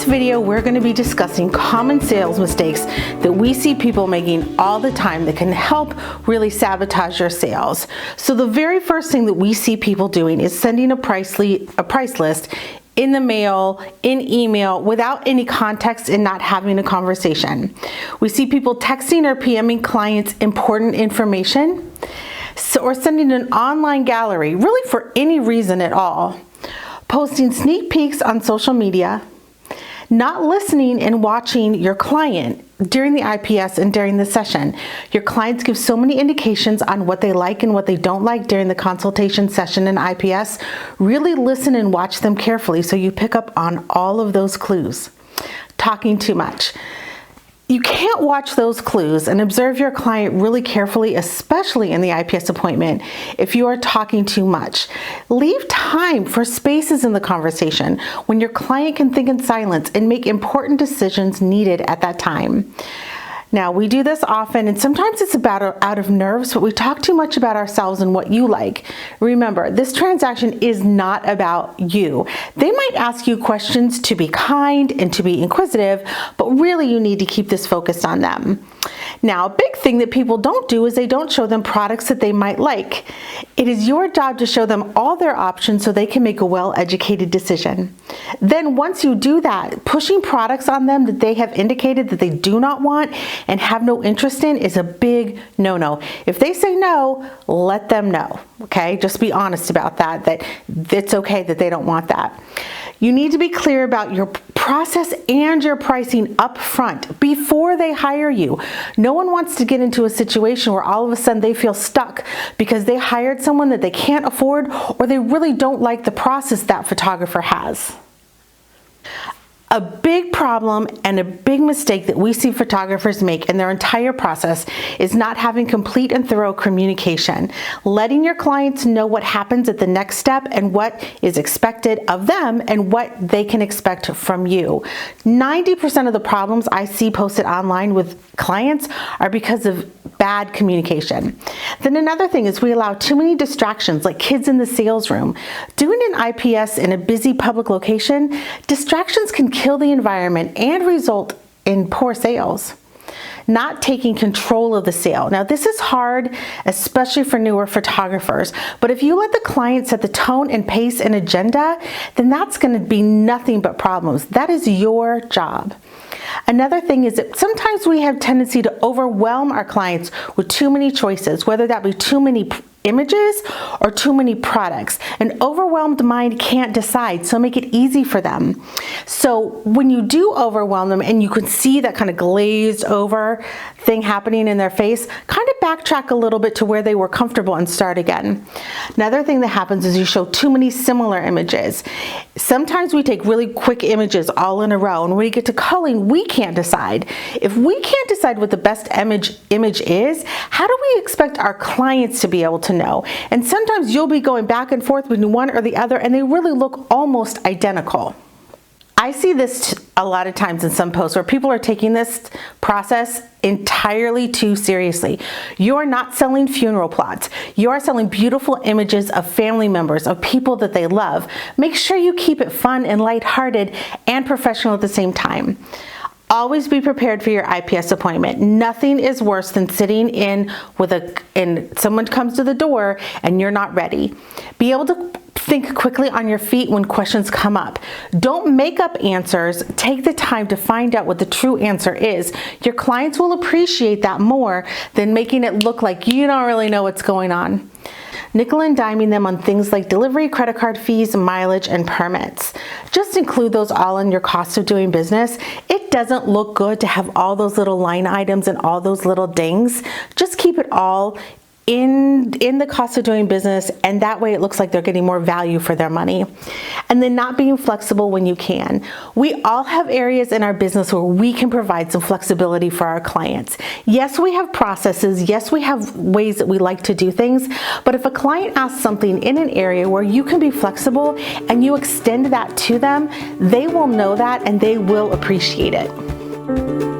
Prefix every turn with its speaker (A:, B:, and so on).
A: this video, we're going to be discussing common sales mistakes that we see people making all the time that can help really sabotage your sales. So the very first thing that we see people doing is sending a price list in the mail, in email, without any context and not having a conversation. We see people texting or PMing clients important information, or sending an online gallery, really for any reason at all. Posting sneak peeks on social media, not listening and watching your client during the IPS and during the session. Your clients give so many indications on what they like and what they don't like during the consultation session in IPS. Really listen and watch them carefully so you pick up on all of those clues. Talking too much. You can't watch those clues and observe your client really carefully, especially in the IPS appointment, if you are talking too much. Leave time for spaces in the conversation when your client can think in silence and make important decisions needed at that time. Now, we do this often, and sometimes it's out of nerves, but we talk too much about ourselves and what you like. Remember, this transaction is not about you. They might ask you questions to be kind and to be inquisitive, but really you need to keep this focused on them. Now, a big thing that people don't do is they don't show them products that they might like. It is your job to show them all their options so they can make a well-educated decision. Then once you do that, pushing products on them that they have indicated that they do not want and have no interest in is a big no-no. If they say no, let them know, okay? Just be honest about that it's okay that they don't want that. You need to be clear about your process and your pricing up front before they hire you. No one wants to get into a situation where all of a sudden they feel stuck because they hired someone that they can't afford or they really don't like the process that photographer has. A big problem and a big mistake that we see photographers make in their entire process is not having complete and thorough communication. Letting your clients know what happens at the next step and what is expected of them and what they can expect from you. 90% of the problems I see posted online with clients are because of bad communication. Then another thing is we allow too many distractions, like kids in the sales room. Doing an IPS in a busy public location, distractions can kill the environment and result in poor sales. Not taking control of the sale. Now, this is hard, especially for newer photographers, but if you let the client set the tone and pace and agenda, then that's going to be nothing but problems. That is your job. Another thing is that sometimes we have tendency to overwhelm our clients with too many choices, whether that be too many images or too many products. An overwhelmed mind can't decide, so make it easy for them. So when you do overwhelm them and you can see that kind of glazed over thing happening in their face, kind of backtrack a little bit to where they were comfortable and start again. Another thing that happens is you show too many similar images. Sometimes we take really quick images all in a row, and when we get to culling, we can't decide. If we can't decide what the best image is, how do we expect our clients to be able to know? And sometimes you'll be going back and forth between one or the other, and they really look almost identical. I see this a lot of times in some posts where people are taking this process entirely too seriously. You are not selling funeral plots. You are selling beautiful images of family members, of people that they love. Make sure you keep it fun and lighthearted and professional at the same time. Always be prepared for your IPS appointment. Nothing is worse than sitting in and someone comes to the door and you're not ready. Be able to think quickly on your feet when questions come up. Don't make up answers. Take the time to find out what the true answer is. Your clients will appreciate that more than making it look like you don't really know what's going on. Nickel and diming them on things like delivery, credit card fees, mileage, and permits. Just include those all in your cost of doing business. It doesn't look good to have all those little line items and all those little dings. Just keep it all in the cost of doing business, and that way it looks like they're getting more value for their money. And then not being flexible when you can. We all have areas in our business where we can provide some flexibility for our clients. Yes, we have processes. Yes, we have ways that we like to do things. But if a client asks something in an area where you can be flexible and you extend that to them, they will know that and they will appreciate it.